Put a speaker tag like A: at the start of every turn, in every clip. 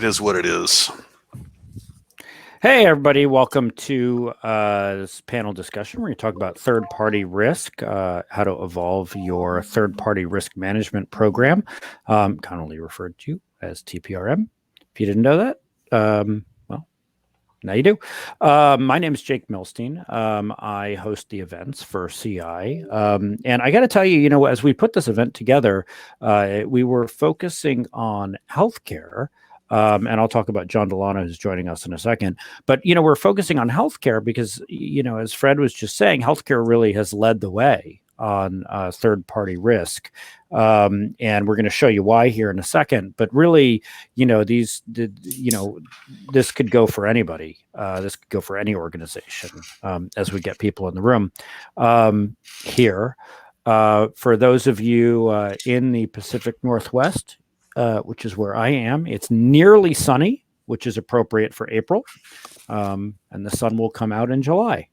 A: It is what it is.
B: Hey, everybody. Welcome to this panel discussion. We're going to talk about third-party risk, how to evolve your third-party risk management program, commonly referred to as TPRM. If you didn't know that, well, now you do. My name is Jake Milstein. I host the events for CI. And I got to tell you, as we put this event together, we were focusing on healthcare. And I'll talk about John Delano, who's joining us in a second. But, we're focusing on healthcare because, as Fred was just saying, healthcare really has led the way on third-party risk. And we're going to show you why here in a second. But really, this could go for anybody. This could go for any organization as we get people in the room here. For those of you in the Pacific Northwest, which is where I am, it's nearly sunny, which is appropriate for April. And the sun will come out in July.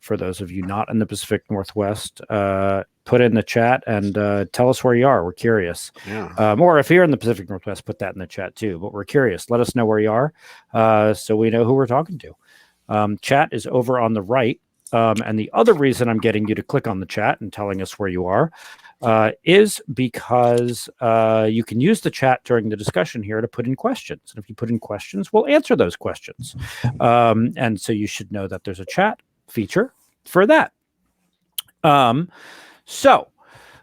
B: For those of you not in the Pacific Northwest, put in the chat and tell us where you are. We're curious.
A: Yeah.
B: Or if you're in the Pacific Northwest, put that in the chat too. But we're curious. Let us know where you are so we know who we're talking to. Chat is over on the right. And the other reason I'm getting you to click on the chat and telling us where you are is because you can use the chat during the discussion here to put in questions. And if you put in questions, we'll answer those questions. And so you should know that there's a chat feature for that. So,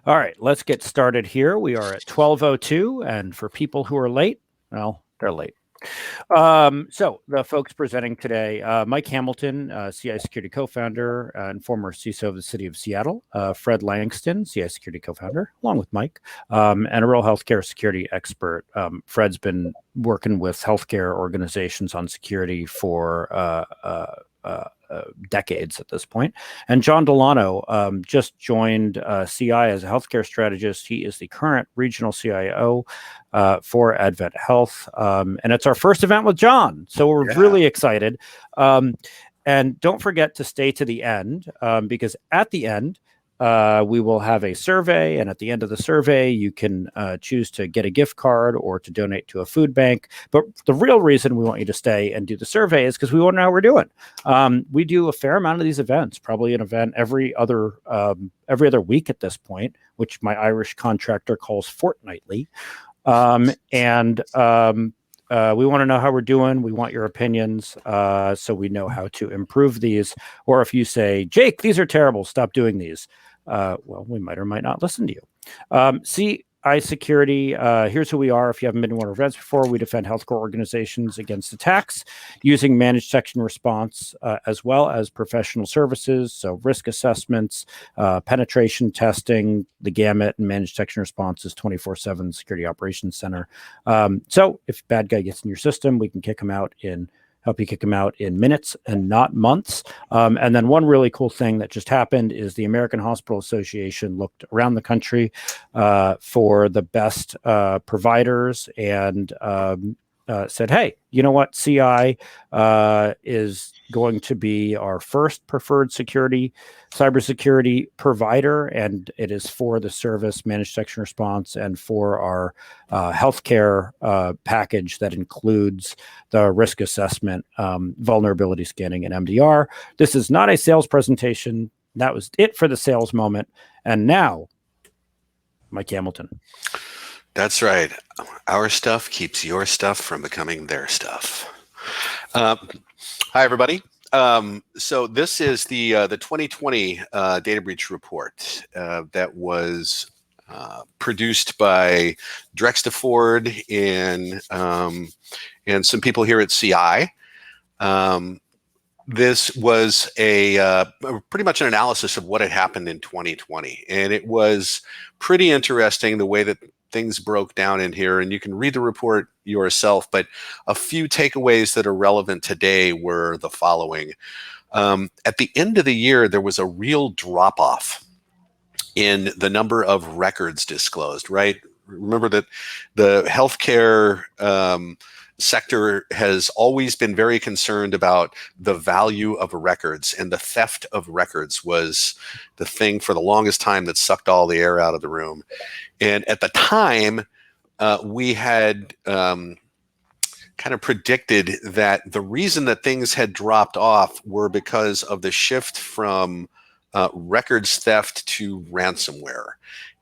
B: all right, let's get started here. We are at 12:02, and for people who are late, well, they're late. So the folks presenting today, Mike Hamilton, CI Security co-founder and former CISO of the city of Seattle, Fred Langston, CI Security co-founder, along with Mike, and a real healthcare security expert. Fred's been working with healthcare organizations on security for decades at this point. And John Delano just joined CI as a healthcare strategist. He is the current regional CIO for Advent Health. And it's our first event with John. So we're really excited. And don't forget to stay to the end because at the end, we will have a survey, and at the end of the survey, you can choose to get a gift card or to donate to a food bank. But the real reason we want you to stay and do the survey is because we want to know how we're doing. We do a fair amount of these events, probably an event every other week at this point, which my Irish contractor calls fortnightly. We want to know how we're doing. We want your opinions so we know how to improve these. Or if you say, Jake, these are terrible, stop doing these. Well, we might or might not listen to you. CI Security, here's who we are. If you haven't been to one of our events before, we defend healthcare organizations against attacks using managed detection response as well as professional services. So risk assessments, penetration testing, the gamut, and managed detection response is 24/7 Security Operations Center. So if a bad guy gets in your system, we can help you kick him out in minutes and not months. And then one really cool thing that just happened is the American Hospital Association looked around the country for the best providers and said, hey, you know what? CI is going to be our first preferred cybersecurity provider, and it is for the service managed detection response and for our healthcare package that includes the risk assessment, vulnerability scanning, and MDR. This is not a sales presentation. That was it for the sales moment. And now, Mike Hamilton.
A: That's right. Our stuff keeps your stuff from becoming their stuff. Hi, everybody. So this is the 2020 data breach report that was produced by Drex DeFord and some people here at CI. This was a pretty much an analysis of what had happened in 2020, and it was pretty interesting the way that things broke down in here, and you can read the report yourself, but a few takeaways that are relevant today were the following. At the end of the year, there was a real drop-off in the number of records disclosed, right? Remember that the healthcare sector has always been very concerned about the value of records, and the theft of records was the thing for the longest time that sucked all the air out of the room. And at the time, we had kind of predicted that the reason that things had dropped off were because of the shift from records theft to ransomware.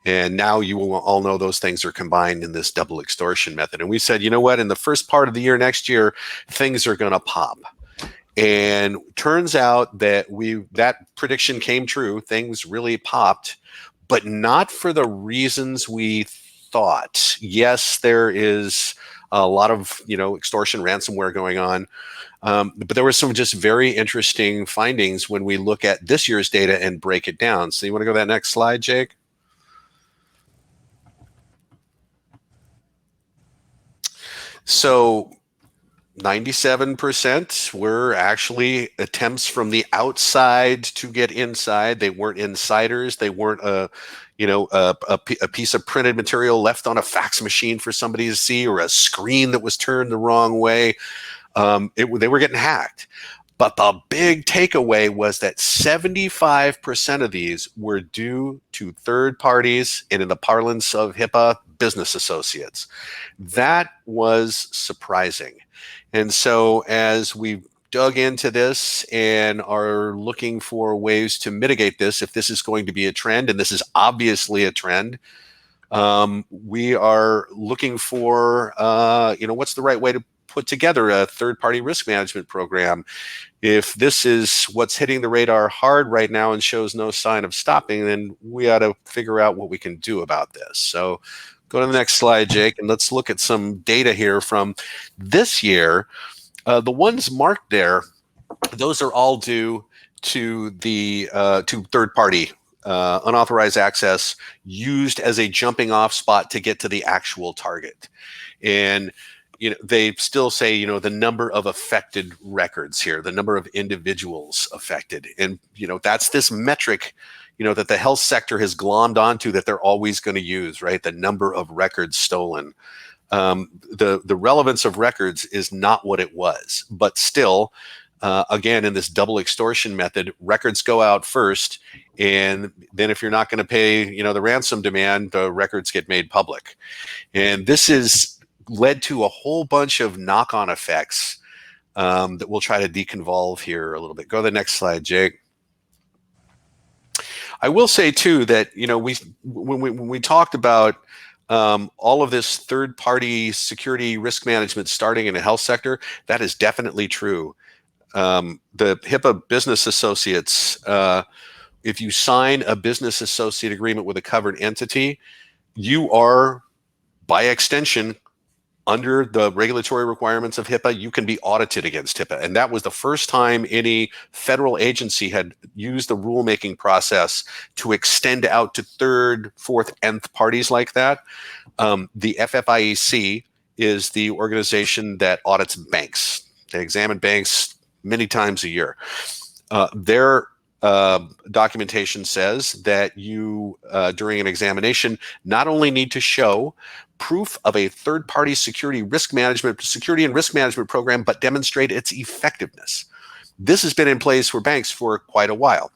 A: And now you will all know those things are combined in this double extortion method. And we said, you know what, in the first part of the year next year, things are going to pop. And turns out that that prediction came true. Things really popped, but not for the reasons we thought. Yes, there is a lot of extortion ransomware going on, but there were some just very interesting findings when we look at this year's data and break it down. So you want to go to that next slide, Jake? So 97% were actually attempts from the outside to get inside. They weren't insiders. They weren't a piece of printed material left on a fax machine for somebody to see, or a screen that was turned the wrong way. They were getting hacked. But the big takeaway was that 75% of these were due to third parties, and in the parlance of HIPAA, business associates. That was surprising. And so as we dug into this and are looking for ways to mitigate this, if this is going to be a trend, and this is obviously a trend, we are looking for, what's the right way to put together a third-party risk management program. If this is what's hitting the radar hard right now and shows no sign of stopping, then we ought to figure out what we can do about this. So go to the next slide, Jake, and let's look at some data here from this year. The ones marked there, those are all due to the to third-party unauthorized access used as a jumping-off spot to get to the actual target. And they still say, the number of affected records here, the number of individuals affected. And, that's this metric, that the health sector has glommed onto that they're always going to use, right? The number of records stolen. The relevance of records is not what it was, but still, again, in this double extortion method, records go out first. And then if you're not going to pay, the ransom demand, the records get made public. And this is led to a whole bunch of knock-on effects that we'll try to deconvolve here a little bit. Go to the next slide, Jake. I will say too that when we talked about all of this third-party security risk management starting in the health sector, that is definitely true. The HIPAA business associates, if you sign a business associate agreement with a covered entity, you are, by extension, under the regulatory requirements of HIPAA, you can be audited against HIPAA. And that was the first time any federal agency had used the rulemaking process to extend out to third, fourth, nth parties like that. The FFIEC is the organization that audits banks. They examine banks many times a year. Their documentation says that you, during an examination, not only need to show proof of a third-party security and risk management program, but demonstrate its effectiveness. This has been in place for banks for quite a while.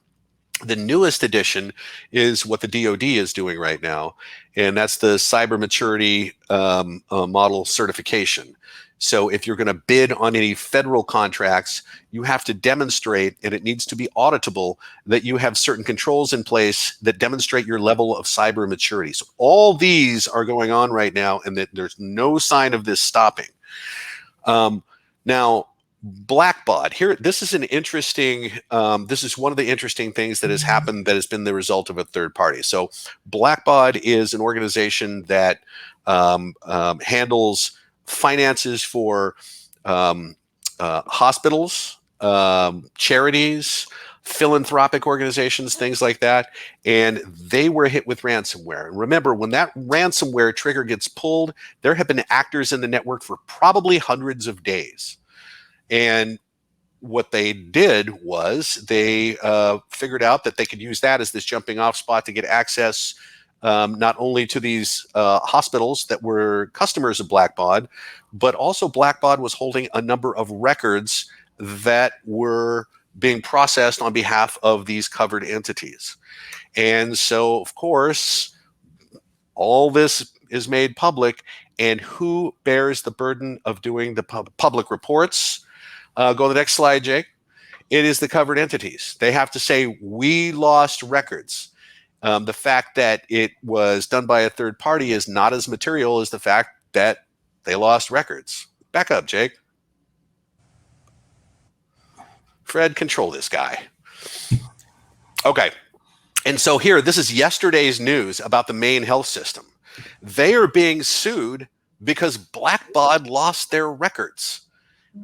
A: The newest addition is what the DoD is doing right now, and that's the cyber maturity model certification. So if you're going to bid on any federal contracts, you have to demonstrate, and it needs to be auditable, that you have certain controls in place that demonstrate your level of cyber maturity. So all these are going on right now, and that there's no sign of this stopping. Now, Blackbaud here. This is an interesting. This is one of the interesting things that has happened that has been the result of a third party. So Blackbaud is an organization that handles finances for hospitals, charities, philanthropic organizations, things like that. And they were hit with ransomware. And remember, when that ransomware trigger gets pulled, there have been actors in the network for probably hundreds of days. And what they did was they figured out that they could use that as this jumping off spot to get access not only to these hospitals that were customers of Blackbaud, but also Blackbaud was holding a number of records that were being processed on behalf of these covered entities. And so, of course, all this is made public, And who bears the burden of doing the public reports? Go to the next slide, Jake. It is the covered entities. They have to say, we lost records. The fact that it was done by a third party is not as material as the fact that they lost records. Back up, Jake. Fred, control this guy. Okay. And so here, this is yesterday's news about the Maine health system. They are being sued because Blackbaud lost their records.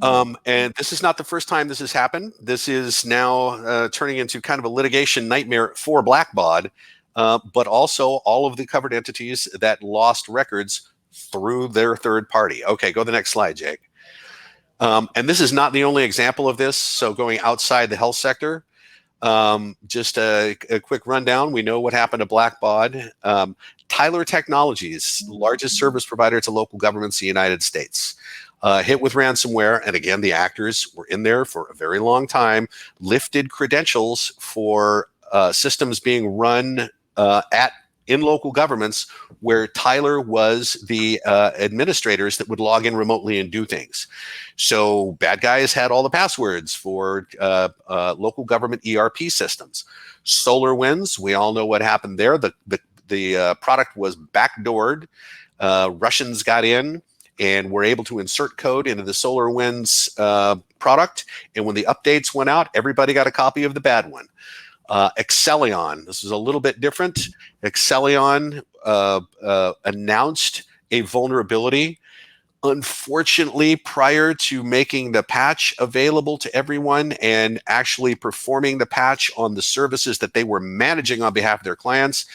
A: And this is not the first time this has happened. This is now turning into kind of a litigation nightmare for Blackbaud, but also all of the covered entities that lost records through their third party. Okay, go to the next slide, Jake. And this is not the only example of this. So going outside the health sector, just a quick rundown. We know what happened to Blackbaud. Tyler Technologies, largest service provider to local governments in the United States, hit with ransomware. And again, the actors were in there for a very long time, lifted credentials for systems being run in local governments where Tyler was the administrators that would log in remotely and do things. So bad guys had all the passwords for local government ERP systems. SolarWinds, we all know what happened there. The product was backdoored. Russians got in and were able to insert code into the SolarWinds product. And when the updates went out, everybody got a copy of the bad one. Excellion, this is a little bit different. Excellion announced a vulnerability. Unfortunately, prior to making the patch available to everyone and actually performing the patch on the services that they were managing on behalf of their clients,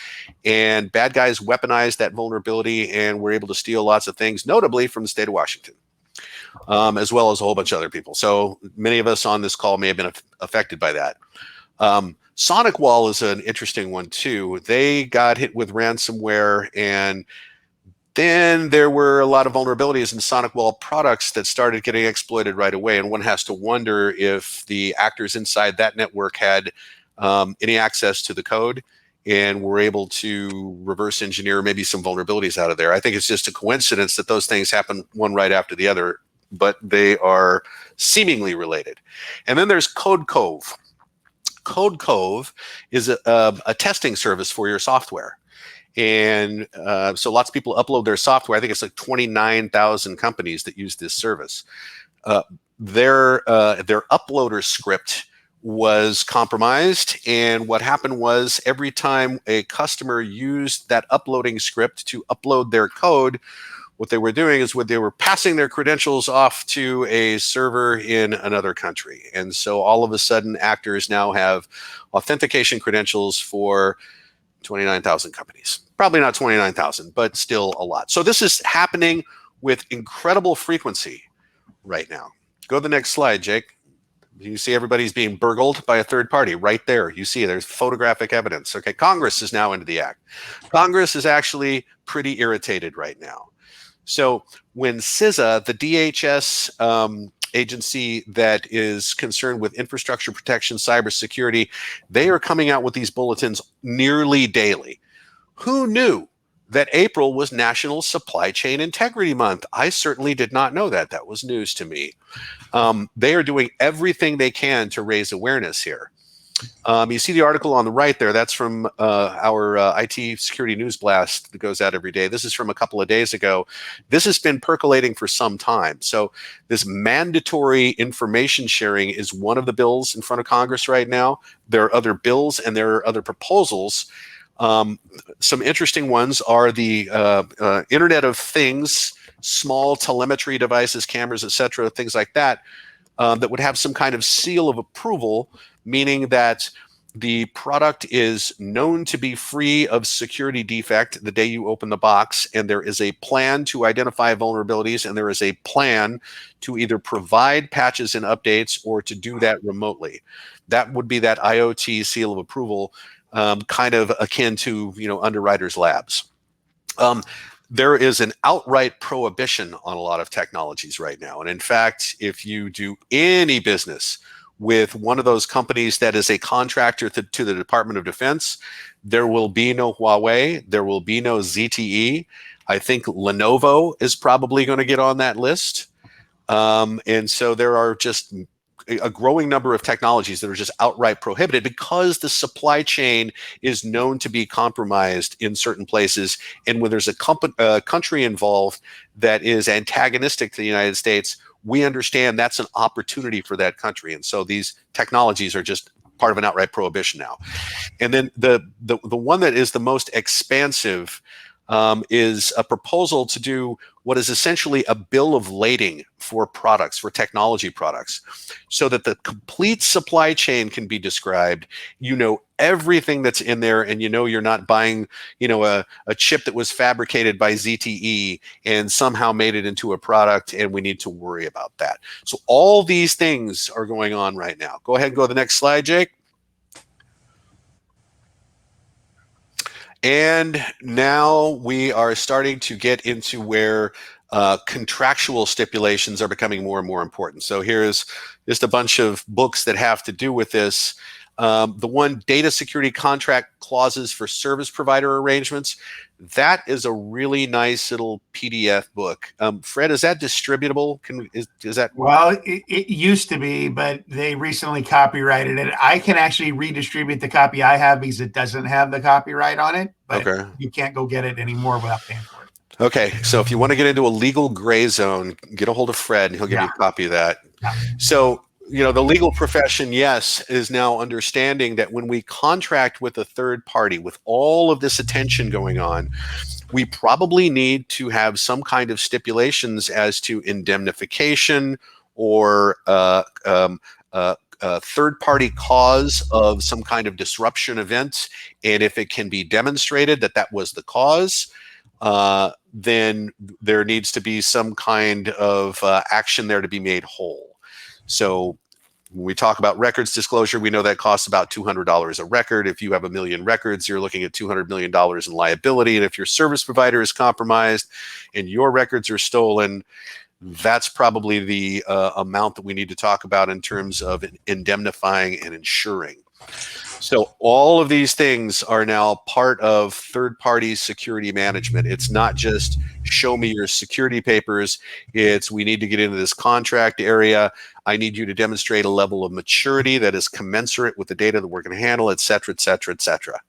A: and bad guys weaponized that vulnerability and were able to steal lots of things, notably from the state of Washington, as well as a whole bunch of other people. So many of us on this call may have been affected by that. SonicWall is an interesting one too. They got hit with ransomware, and then there were a lot of vulnerabilities in SonicWall products that started getting exploited right away. And one has to wonder if the actors inside that network had any access to the code and were able to reverse engineer maybe some vulnerabilities out of there. I think it's just a coincidence that those things happen one right after the other, but they are seemingly related. And then there's Cove. Cove is a testing service for your software. And so lots of people upload their software. I think it's like 29,000 companies that use this service. Their uploader script was compromised. And what happened was every time a customer used that uploading script to upload their code, what they were doing is they were passing their credentials off to a server in another country. And so all of a sudden, actors now have authentication credentials for 29,000 companies. Probably not 29,000, but still a lot. So this is happening with incredible frequency right now. Go to the next slide, Jake. You see everybody's being burgled by a third party right there. You see there's photographic evidence. Okay, Congress is now into the act. Congress is actually pretty irritated right now. So when CISA, the DHS agency that is concerned with infrastructure protection, cybersecurity, they are coming out with these bulletins nearly daily. Who knew that April was National Supply Chain Integrity Month? I certainly did not know that. That was news to me. They are doing everything they can to raise awareness here. You see the article on the right there. That's from our IT Security News Blast that goes out every day. This is from a couple of days ago. This has been percolating for some time. So this mandatory information sharing is one of the bills in front of Congress right now. There are other bills and there are other proposals. Some interesting ones are the Internet of Things, small telemetry devices, cameras, etc., things like that, that would have some kind of seal of approval, meaning that the product is known to be free of security defect the day you open the box, and there is a plan to identify vulnerabilities, and there is a plan to either provide patches and updates or to do that remotely. That would be that IoT seal of approval, kind of akin to, Underwriters Labs. There is an outright prohibition on a lot of technologies right now. And in fact, if you do any business with one of those companies that is a contractor to the Department of Defense, there will be no Huawei, there will be no ZTE. I think Lenovo is probably going to get on that list. And so there are just a growing number of technologies that are just outright prohibited because the supply chain is known to be compromised in certain places. And when there's a country involved that is antagonistic to the United States, we understand that's an opportunity for that country. And so these technologies are just part of an outright prohibition now. And then the one that is the most expansive is a proposal to do what is essentially a bill of lading for products, for technology products, so that the complete supply chain can be described. You know everything that's in there, and you know you're not buying, a chip that was fabricated by ZTE and somehow made it into a product, and we need to worry about that. So all these things are going on right now. Go ahead and go to the next slide, Jake. And now we are starting to get into where contractual stipulations are becoming more and more important. So here's just a bunch of books that have to do with this. The one, Data Security Contract Clauses for Service Provider Arrangements. That is a really nice little PDF book. Fred, is that distributable? Is that?
C: Well, it used to be, but they recently copyrighted it. I can actually redistribute the copy I have because it doesn't have the copyright on it, but
A: Okay.
C: You can't go get it anymore without paying for it.
A: Okay, so if you want to get into a legal gray zone, get a hold of Fred and he'll give you a copy of that.
C: Yeah.
A: So, the legal profession, yes, is now understanding that when we contract with a third party, with all of this attention going on, we probably need to have some kind of stipulations as to indemnification or third-party cause of some kind of disruption event. And if it can be demonstrated that that was the cause, then there needs to be some kind of action there to be made whole. So when we talk about records disclosure, we know that costs about $200 a record. If you have 1 million records, you're looking at $200 million in liability. And if your service provider is compromised and your records are stolen, that's probably the amount that we need to talk about in terms of indemnifying and insuring. So all of these things are now part of third-party security management. It's not just show me your security papers. It's we need to get into this contract area. I need you to demonstrate a level of maturity that is commensurate with the data that we're going to handle, et cetera, et cetera, et cetera.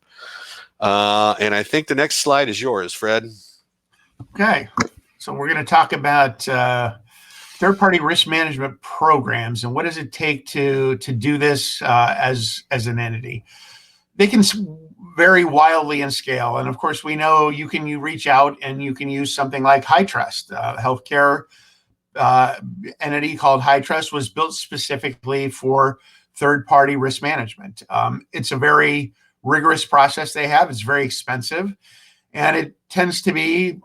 A: And I think the next slide is yours, Fred.
C: Okay. So we're going to talk about third-party risk management programs and what does it take to do this as an entity. They can vary wildly in scale, and of course we know you reach out and you can use something like HITRUST. Healthcare entity called HITRUST was built specifically for third-party risk management. It's a very rigorous process they have. It's very expensive, and it tends to be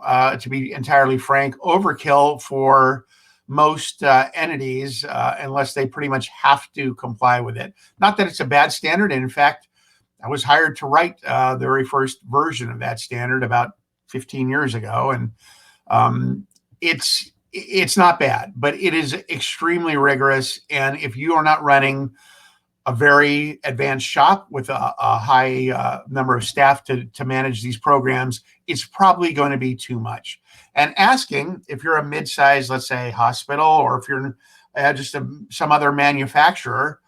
C: entirely frank, overkill for most entities unless they pretty much have to comply with it. Not that it's a bad standard. And in fact, I was hired to write the very first version of that standard about 15 years ago. And it's not bad, but it is extremely rigorous. And if you are not running a very advanced shop with a high number of staff to manage these programs, it's probably going to be too much. And asking if you're a mid-sized, let's say, hospital, or if you're just some other manufacturer,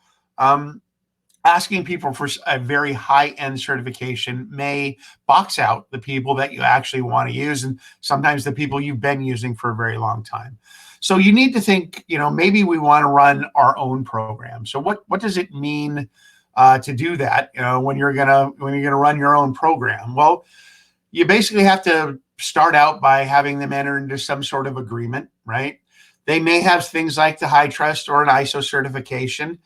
C: asking people for a very high-end certification may box out the people that you actually want to use, and sometimes the people you've been using for a very long time. So you need to think, maybe we want to run our own program. So what does it mean to do that? When you're gonna run your own program? Well, you basically have to start out by having them enter into some sort of agreement, right? They may have things like the HITRUST or an ISO certification.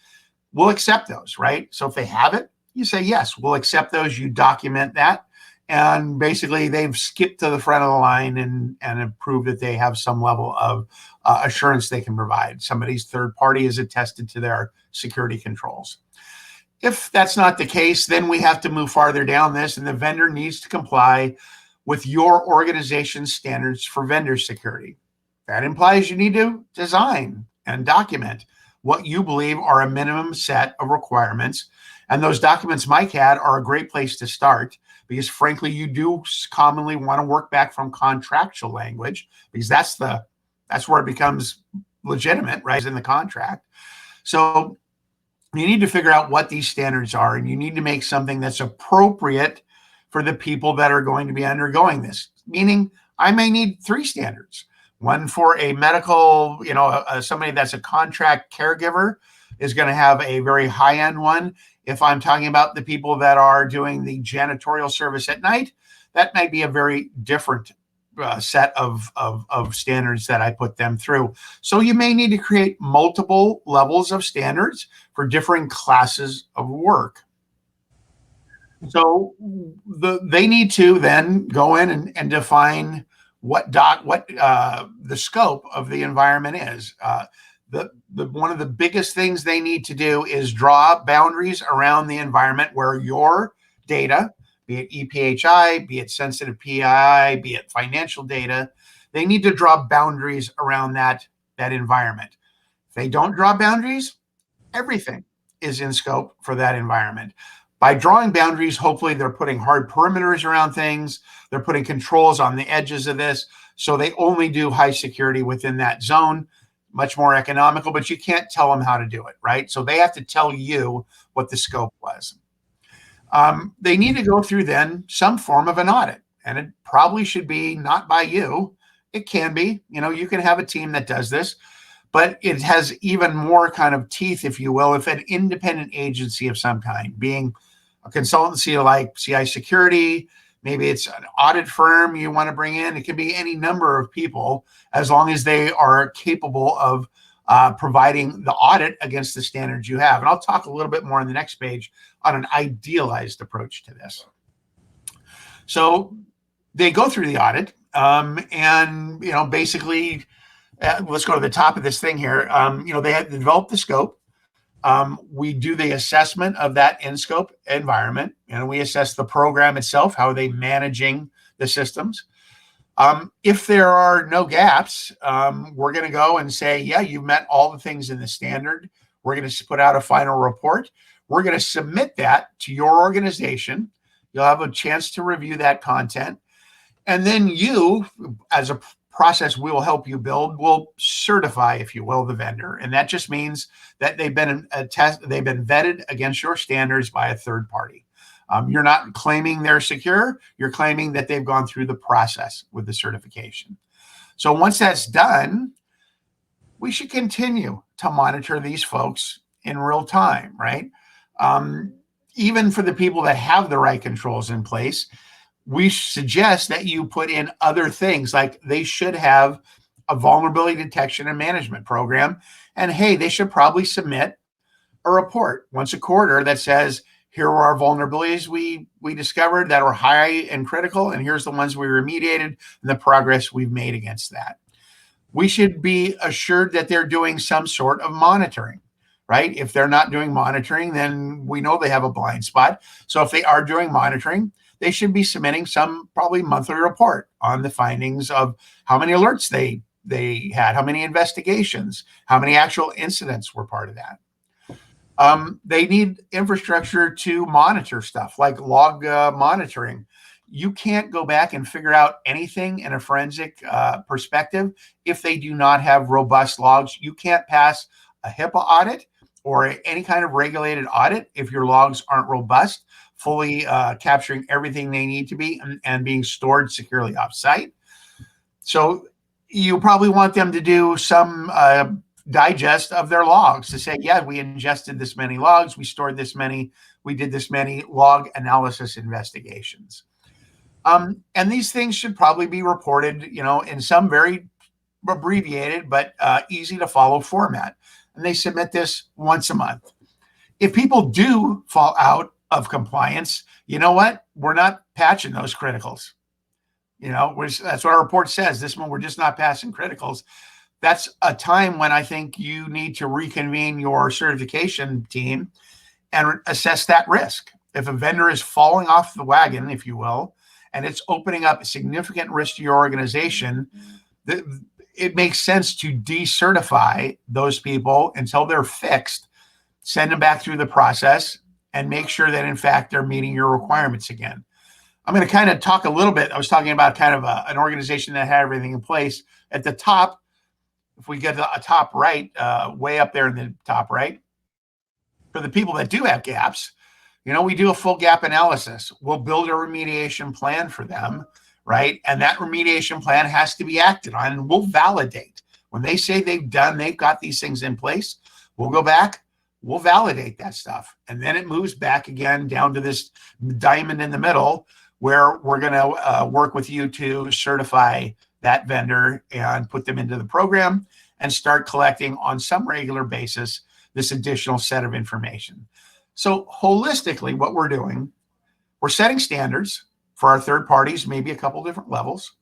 C: We'll accept those, right? So if they have it, you say, yes, we'll accept those. You document that. And basically they've skipped to the front of the line and have proved that they have some level of assurance they can provide. Somebody's third party is attested to their security controls. If that's not the case, then we have to move farther down this, and the vendor needs to comply with your organization's standards for vendor security. That implies you need to design and document what you believe are a minimum set of requirements. And those documents, might add, are a great place to start, because frankly, you do commonly want to work back from contractual language, because that's where it becomes legitimate, right? Is in the contract. So you need to figure out what these standards are, and you need to make something that's appropriate for the people that are going to be undergoing this. Meaning, I may need 3 standards. One for a medical, somebody that's a contract caregiver is going to have a very high-end one. If I'm talking about the people that are doing the janitorial service at night, that might be a very different set of standards that I put them through. So you may need to create multiple levels of standards for different classes of work. So they need to then go in and define what the scope of the environment is. One of the biggest things they need to do is draw boundaries around the environment where your data, be it EPHI, be it sensitive PII, be it financial data, they need to draw boundaries around that environment. If they don't draw boundaries, everything is in scope for that environment. By drawing boundaries, hopefully they're putting hard perimeters around things. They're putting controls on the edges of this. So they only do high security within that zone, much more economical, but you can't tell them how to do it, right? So they have to tell you what the scope was. They need to go through then some form of an audit, and it probably should be not by you. It can be, you can have a team that does this, but it has even more kind of teeth, if you will, if an independent agency of some kind, being a consultancy like CI Security, maybe it's an audit firm you want to bring in. It can be any number of people, as long as they are capable of providing the audit against the standards you have. And I'll talk a little bit more on the next page on an idealized approach to this. So they go through the audit, and basically, let's go to the top of this thing here. They have developed the scope. We do the assessment of that in-scope environment, and we assess the program itself. How are they managing the systems? If there are no gaps, we're going to go and say, yeah, you've met all the things in the standard. We're going to put out a final report. We're going to submit that to your organization. You'll have a chance to review that content. And then you, as a process we will help you build, will certify, if you will, the vendor. And that just means that they've been vetted against your standards by a third party. You're not claiming they're secure. You're claiming that they've gone through the process with the certification. So once that's done, we should continue to monitor these folks in real time, right? Even for the people that have the right controls in place, we suggest that you put in other things, like they should have a vulnerability detection and management program. And hey, they should probably submit a report once a quarter that says, here are our vulnerabilities we discovered that are high and critical, and here's the ones we remediated and the progress we've made against that. We should be assured that they're doing some sort of monitoring, right? If they're not doing monitoring, then we know they have a blind spot. So if they are doing monitoring, they should be submitting some probably monthly report on the findings of how many alerts they had, how many investigations, how many actual incidents were part of that. They need infrastructure to monitor stuff like log monitoring. You can't go back and figure out anything in a forensic perspective if they do not have robust logs. You can't pass a HIPAA audit or any kind of regulated audit if your logs aren't robust, fully capturing everything they need to be and being stored securely offsite. So you probably want them to do some digest of their logs to say, yeah, we ingested this many logs, we stored this many, we did this many log analysis investigations. And these things should probably be reported, in some very abbreviated but easy to follow format. And they submit this once a month. If people do fall out of compliance, you know what? We're not patching those criticals. That's what our report says. This one, we're just not passing criticals. That's a time when I think you need to reconvene your certification team and assess that risk. If a vendor is falling off the wagon, if you will, and it's opening up a significant risk to your organization, it makes sense to decertify those people until they're fixed, send them back through the process, and make sure that, in fact, they're meeting your requirements again. I'm going to kind of talk a little bit. I was talking about kind of an organization that had everything in place. At the top, if we get to the top right, way up there in the top right, for the people that do have gaps, we do a full gap analysis. We'll build a remediation plan for them, right? And that remediation plan has to be acted on, and we'll validate. When they say they've got these things in place, we'll go back, we'll validate that stuff. And then it moves back again down to this diamond in the middle where we're going to work with you to certify that vendor and put them into the program and start collecting on some regular basis this additional set of information. So holistically, what we're doing, we're setting standards for our third parties, maybe a couple different levels.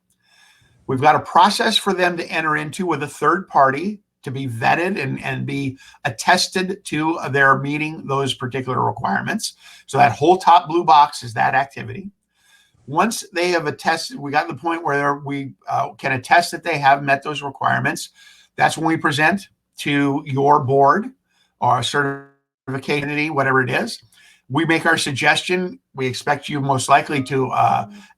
C: We've got a process for them to enter into with a third party to be vetted and be attested to their meeting those particular requirements. So that whole top blue box is that activity. Once they have attested, we got to the point where we can attest that they have met those requirements. That's when we present to your board or certification entity, whatever it is. We make our suggestion. We expect you most likely to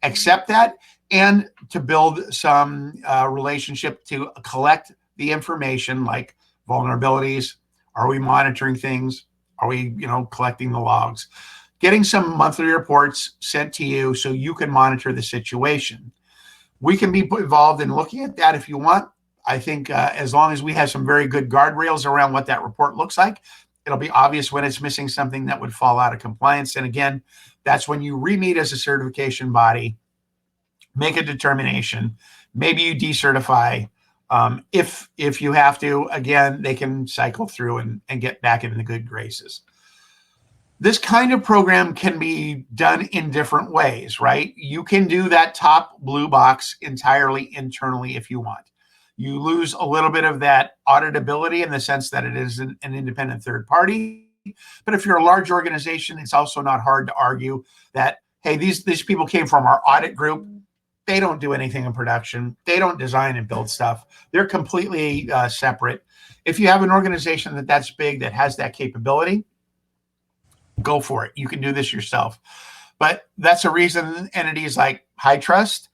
C: accept that and to build some relationship to collect the information like vulnerabilities. Are we monitoring things? Are we, collecting the logs? Getting some monthly reports sent to you so you can monitor the situation. We can be involved in looking at that if you want. I think as long as we have some very good guardrails around what that report looks like, it'll be obvious when it's missing something that would fall out of compliance. And again, that's when you re-meet as a certification body, make a determination. Maybe you decertify. If you have to, again, they can cycle through and get back into the good graces. This kind of program can be done in different ways, right? You can do that top blue box entirely internally if you want. You lose a little bit of that auditability in the sense that it is an independent third party. But if you're a large organization, it's also not hard to argue that, hey, these people came from our audit group. They don't do anything in production. They don't design and build stuff. They're completely separate. If you have an organization that's big, that has that capability, go for it. You can do this yourself. But that's a reason entities like High Trust,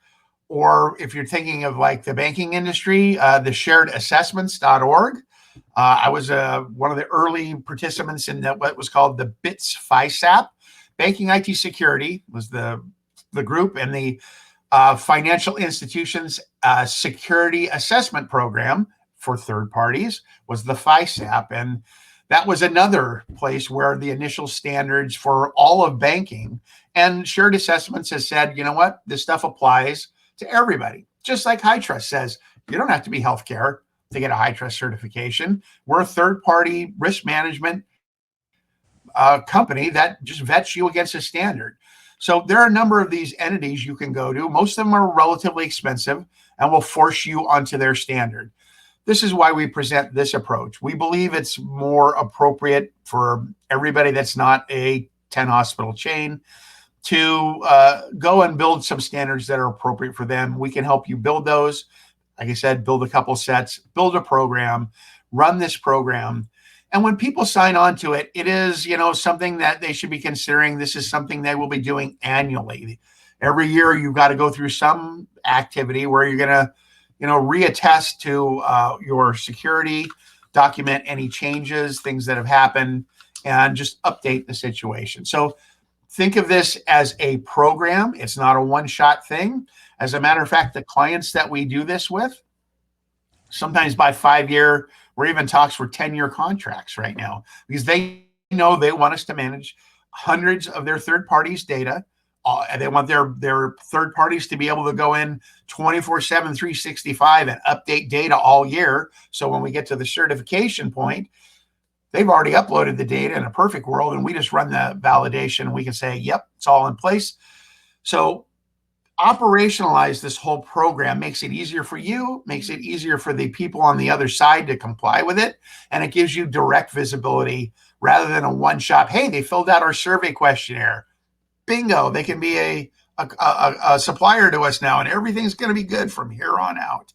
C: or if you're thinking of like the banking industry, the sharedassessments.org. I was one of the early participants in what was called the BITS FISAP. Banking IT Security was the group, and the Financial Institutions Security Assessment Program for third parties was the FISAP. And that was another place where the initial standards for all of banking and Shared Assessments has said, you know what, this stuff applies to everybody. Just like High Trust says, you don't have to be healthcare to get a High Trust certification. We're a third-party risk management company that just vets you against a standard. So there are a number of these entities you can go to. Most of them are relatively expensive and will force you onto their standard. This is why we present this approach. We believe it's more appropriate for everybody that's not a 10 hospital chain to go and build some standards that are appropriate for them. We can help you build those. Like I said, build a couple sets, build a program, run this program. And when people sign on to it, it is, something that they should be considering. This is something they will be doing annually. Every year, you've got to go through some activity where you're going to, reattest to your security, document any changes, things that have happened, and just update the situation. So think of this as a program. It's not a one-shot thing. As a matter of fact, the clients that we do this with, sometimes by 5-year, or even talks for 10-year contracts right now, because they know they want us to manage hundreds of their third parties' data. And they want their third parties to be able to go in 24/7, 365 and update data all year. So when we get to the certification point, they've already uploaded the data in a perfect world, and we just run the validation and we can say, yep, it's all in place. So operationalize this whole program makes it easier for you, makes it easier for the people on the other side to comply with it. And it gives you direct visibility rather than a one-shot, hey, they filled out our survey questionnaire. Bingo, they can be a supplier to us now, and everything's going to be good from here on out.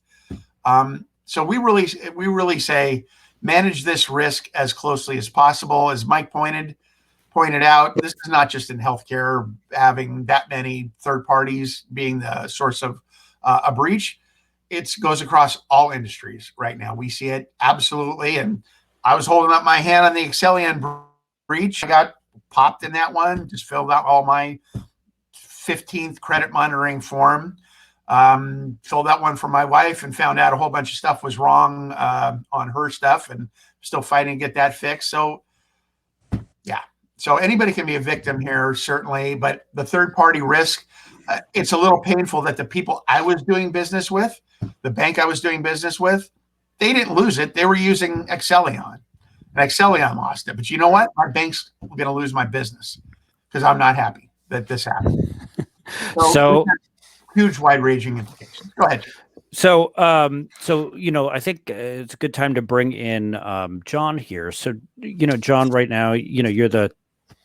C: So we really say manage this risk as closely as possible. As Mike pointed pointed out, this is not just in healthcare, having that many third parties being the source of a breach. It goes across all industries right now. We see it absolutely. And I was holding up my hand on the Excellion breach. I got popped in that one, just filled out all my 15th credit monitoring form. Filled out one for my wife and found out a whole bunch of stuff was wrong on her stuff, and still fighting to get that fixed. So, yeah. So anybody can be a victim here, certainly, but the third party risk, it's a little painful that the people I was doing business with, the bank I was doing business with, they didn't lose it. They were using Excellion, and Excellion lost it. But you know what? My bank's going to lose my business because I'm not happy that this happened. So huge, wide-ranging implications. Go ahead.
B: So, I think it's a good time to bring in John here. So, John, right now, you're the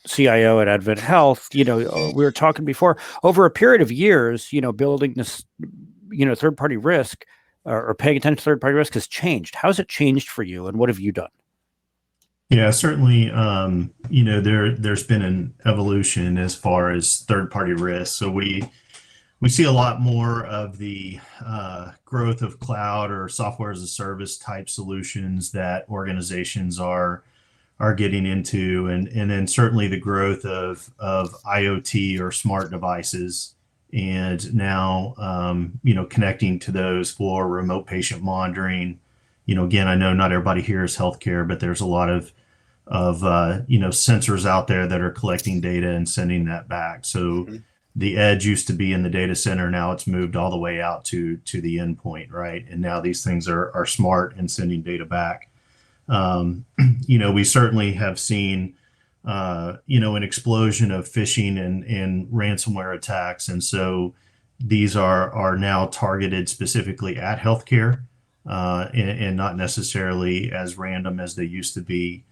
B: CIO at Advent Health. We were talking before, over a period of years, building this, third-party risk or paying attention to third-party risk has changed. How has it changed for you, and what have you done?
D: Yeah, certainly, there's been an evolution as far as third-party risk. So we see a lot more of the growth of cloud or software as a service type solutions that organizations are getting into, and then certainly the growth of IoT or smart devices, and now connecting to those for remote patient monitoring. Again, I know not everybody here is healthcare, but there's a lot of sensors out there that are collecting data and sending that back. So the edge used to be in the data center. Now it's moved all the way out to the endpoint, right? And now these things are smart and sending data back. We certainly have seen, an explosion of phishing and ransomware attacks. And so these are now targeted specifically at healthcare, and not necessarily as random as they used to be.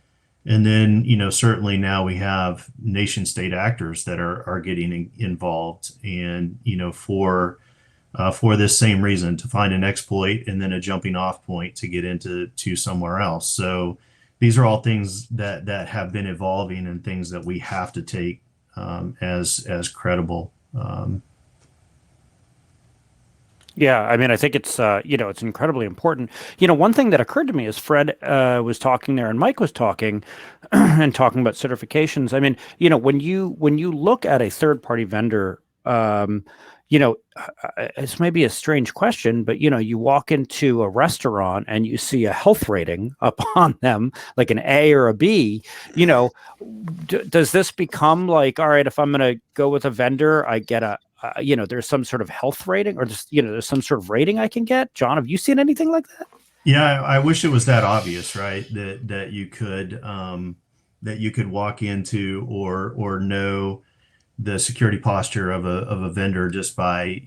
D: And then, certainly now we have nation state actors that are getting involved, and, for this same reason, to find an exploit and then a jumping off point to get into somewhere else. So these are all things that have been evolving, and things that we have to take as credible.
B: Yeah, I mean, I think it's it's incredibly important. One thing that occurred to me as Fred was talking there and Mike was talking and talking about certifications. I mean, when you look at a third party vendor, it's maybe a strange question, but you walk into a restaurant and you see a health rating up on them, like an A or a B. Does this become like, all right, if I'm going to go with a vendor, I get there's some sort of health rating, or just, there's some sort of rating I can get? John, have you seen anything like that?
D: Yeah, I wish it was that obvious, right? That you could walk into or know the security posture of a vendor just by,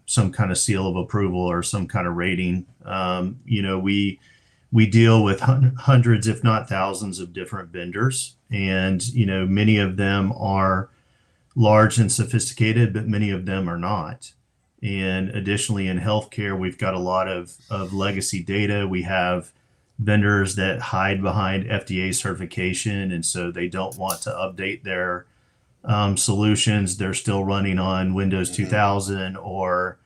D: some kind of seal of approval or some kind of rating. We deal with hundreds, if not thousands, of different vendors, and, many of them are large and sophisticated, but many of them are not. And additionally, in healthcare, we've got a lot of legacy data. We have vendors that hide behind FDA certification, and so they don't want to update their solutions. They're still running on Windows 2000 or,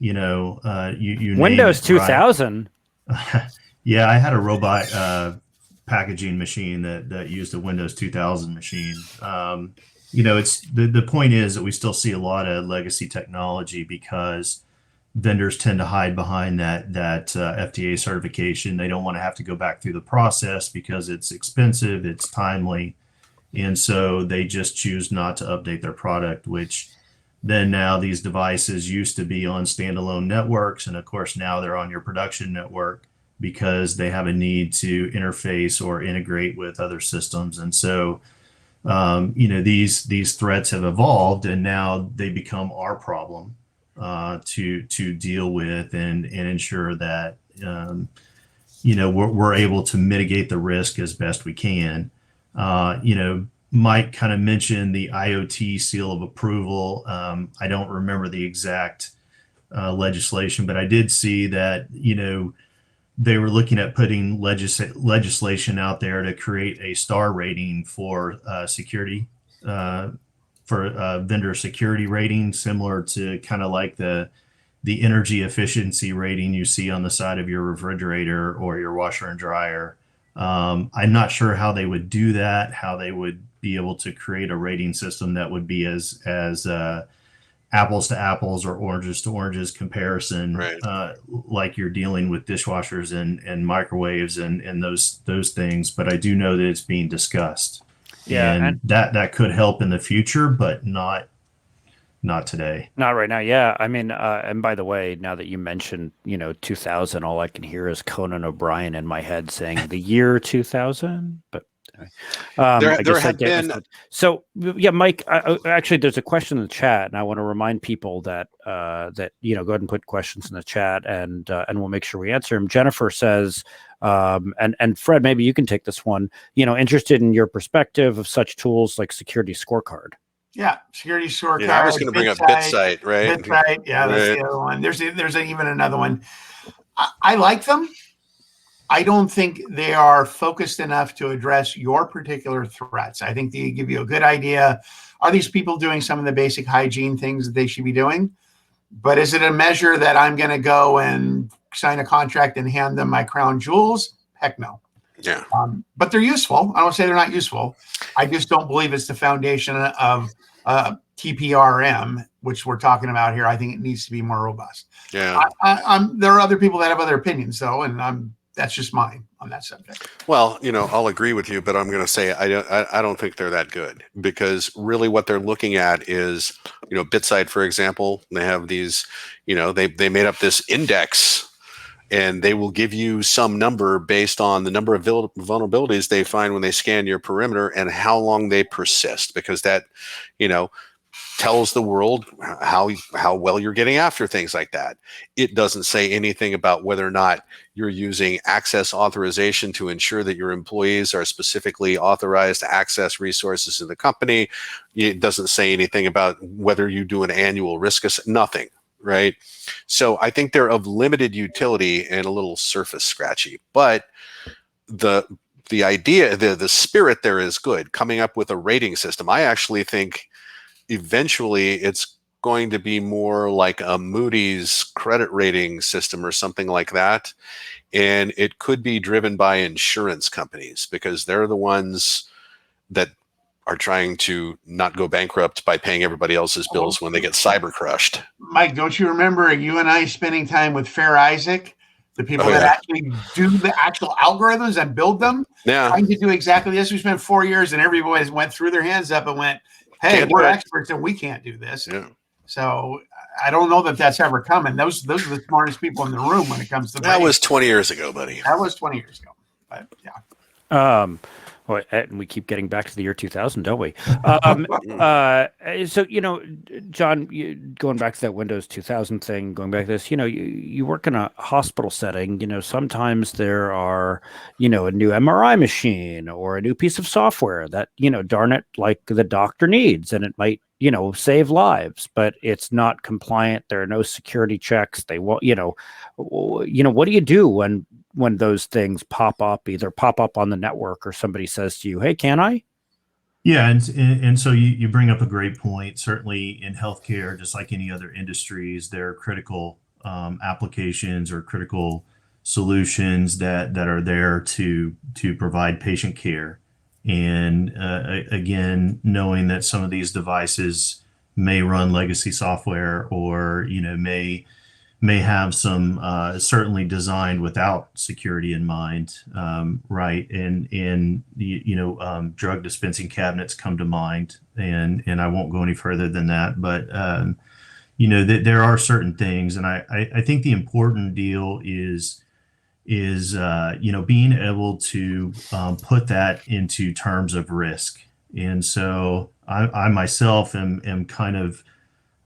D: you
B: Windows 2000.
D: Right? Yeah, I had a robot packaging machine that used a Windows 2000 machine. It's the point is that we still see a lot of legacy technology because vendors tend to hide behind that FDA certification. They don't want to have to go back through the process because it's expensive, it's timely, and so they just choose not to update their product, which then now these devices used to be on standalone networks, and of course now they're on your production network because they have a need to interface or integrate with other systems. And so these threats have evolved, and now they become our problem to deal with and ensure that we're able to mitigate the risk as best we can. Mike kind of mentioned the IoT seal of approval. I don't remember the exact legislation, but I did see that they were looking at putting legislation out there to create a star rating for security, for vendor security rating, similar to kind of like the energy efficiency rating you see on the side of your refrigerator or your washer and dryer. I'm not sure how they would do that, how they would be able to create a rating system that would be as apples to apples or oranges to oranges comparison,
A: Right.
D: like you're dealing with dishwashers and microwaves and those things. But I do know that it's being discussed,
B: Yeah,
D: and that could help in the future, but not today.
B: not right now. Yeah, I mean, and by the way, now that you mentioned, 2000, all I can hear is Conan O'Brien in my head saying the year 2000. But anyway, I
A: There
B: guess
A: had been
B: so. Yeah, Mike. Actually, there's a question in the chat, and I want to remind people that go ahead and put questions in the chat, and we'll make sure we answer them. Jennifer says, and Fred, maybe you can take this one. Interested in your perspective of such tools like security scorecard.
C: Yeah, security scorecard.
A: Yeah, I was going to bring up BitSite, right?
C: BitSite, yeah, that's
A: Right.
C: the other one. There's even another one. I like them. I don't think they are focused enough to address your particular threats. I think they give you a good idea. Are these people doing some of the basic hygiene things that they should be doing? But is it a measure that I'm going to go and sign a contract and hand them my crown jewels? Heck no.
A: Yeah.
C: But they're useful. I don't say they're not useful. I just don't believe it's the foundation of TPRM, which we're talking about here. I think it needs to be more robust.
A: Yeah.
C: There are other people that have other opinions, though, and that's just mine on that subject.
A: Well, I'll agree with you, but I'm going to say I don't think they're that good, because really what they're looking at is, BitSite, for example, they have these, they made up this index, and they will give you some number based on the number of vulnerabilities they find when they scan your perimeter and how long they persist, because that, tells the world how well you're getting after things like that. It doesn't say anything about whether or not you're using access authorization to ensure that your employees are specifically authorized to access resources in the company. It doesn't say anything about whether you do an annual risk assessment, nothing, right? So I think they're of limited utility and a little surface scratchy, but the idea, the spirit there is good. Coming up with a rating system, I actually think eventually it's going to be more like a Moody's credit rating system or something like that. And it could be driven by insurance companies, because they're the ones that are trying to not go bankrupt by paying everybody else's bills when they get cyber crushed.
C: Mike, don't you remember you and I spending time with Fair Isaac, the people that actually do the actual algorithms and build them?
A: Yeah.
C: Trying to do exactly this. We spent 4 years, and everybody went through their hands up and went, hey, we're experts and we can't do this.
A: Yeah.
C: So I don't know that that's ever coming. Those are the smartest people in the room when it comes to
A: that. Was 20 years ago, buddy.
C: That was 20 years ago. But yeah.
B: Well, and we keep getting back to the year 2000, don't we? So, John, going back to that Windows 2000 thing, going back to this, you work in a hospital setting, sometimes there are, a new MRI machine or a new piece of software that, darn it, like the doctor needs, and it might, save lives, but it's not compliant. There are no security checks. They won't, what do you do when those things pop up, either pop up on the network or somebody says to you, hey, can I?
D: Yeah. And so you bring up a great point. Certainly in healthcare, just like any other industries, there are critical applications or critical solutions that are there to provide patient care. And again, knowing that some of these devices may run legacy software or, may have some certainly designed without security in mind, right? And drug dispensing cabinets come to mind, and I won't go any further than that. But there are certain things, and I think the important deal is being able to put that into terms of risk. And so I myself am kind of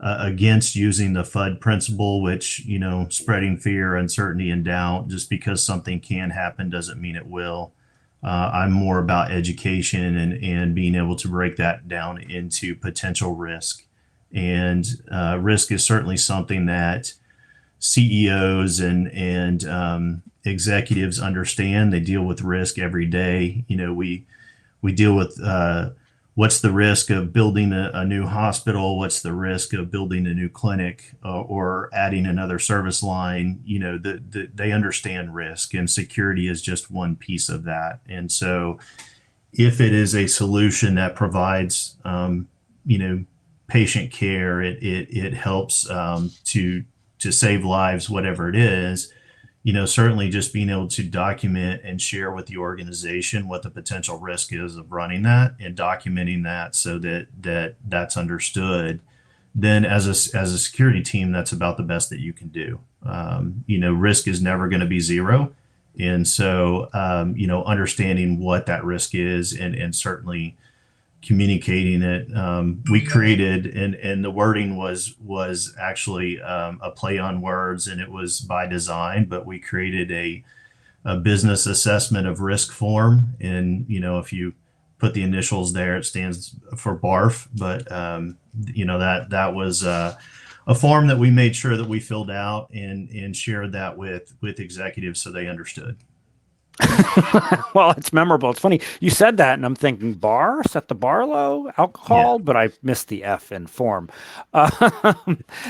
D: against using the FUD principle, which, spreading fear, uncertainty, and doubt. Just because something can happen doesn't mean it will. I'm more about education and being able to break that down into potential risk. And risk is certainly something that CEOs and executives understand. They deal with risk every day. We deal with what's the risk of building a new hospital, what's the risk of building a new clinic, or adding another service line. They understand risk, and security is just one piece of that. And so if it is a solution that provides patient care, it helps to save lives, whatever it is. Certainly just being able to document and share with the organization what the potential risk is of running that, and documenting that so that that's understood. Then as a security team, that's about the best that you can do. Risk is never going to be zero. And so, understanding what that risk is, and certainly communicating it. We created, and the wording was actually a play on words, and it was by design, but we created a business assessment of risk form. And, if you put the initials there, it stands for BARF, but that was a form that we made sure that we filled out and shared that with executives so they understood.
B: Well, it's memorable. It's funny you said that, and I'm thinking bar, set the bar low, alcohol, but I missed the F in form.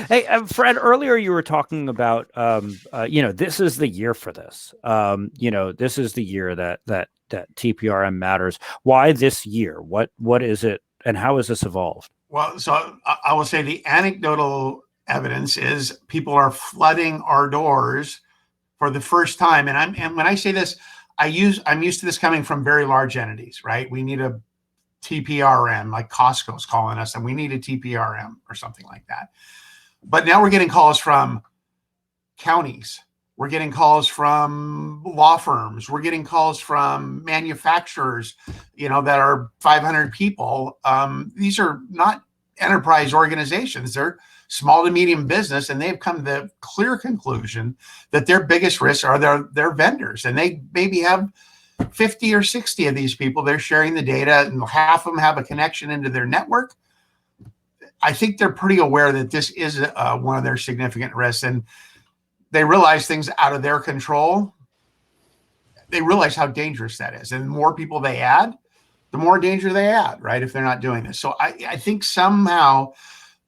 B: Hey, Fred, earlier you were talking about, this is the year for this. This is the year that TPRM matters. Why this year? What is it, and how has this evolved?
C: Well, so I will say the anecdotal evidence is people are flooding our doors for the first time. And when I say this, I'm used to this coming from very large entities, right? We need a TPRM, like Costco's calling us, and we need a TPRM or something like that. But now we're getting calls from counties. We're getting calls from law firms. We're getting calls from manufacturers, that are 500 people. These are not enterprise organizations. They're small to medium business, and they've come to the clear conclusion that their biggest risks are their vendors. And they maybe have 50 or 60 of these people. They're sharing the data, and half of them have a connection into their network. I think they're pretty aware that this is one of their significant risks, and they realize things out of their control. They realize how dangerous that is. And the more people they add, the more danger they add, right? If they're not doing this. So I think somehow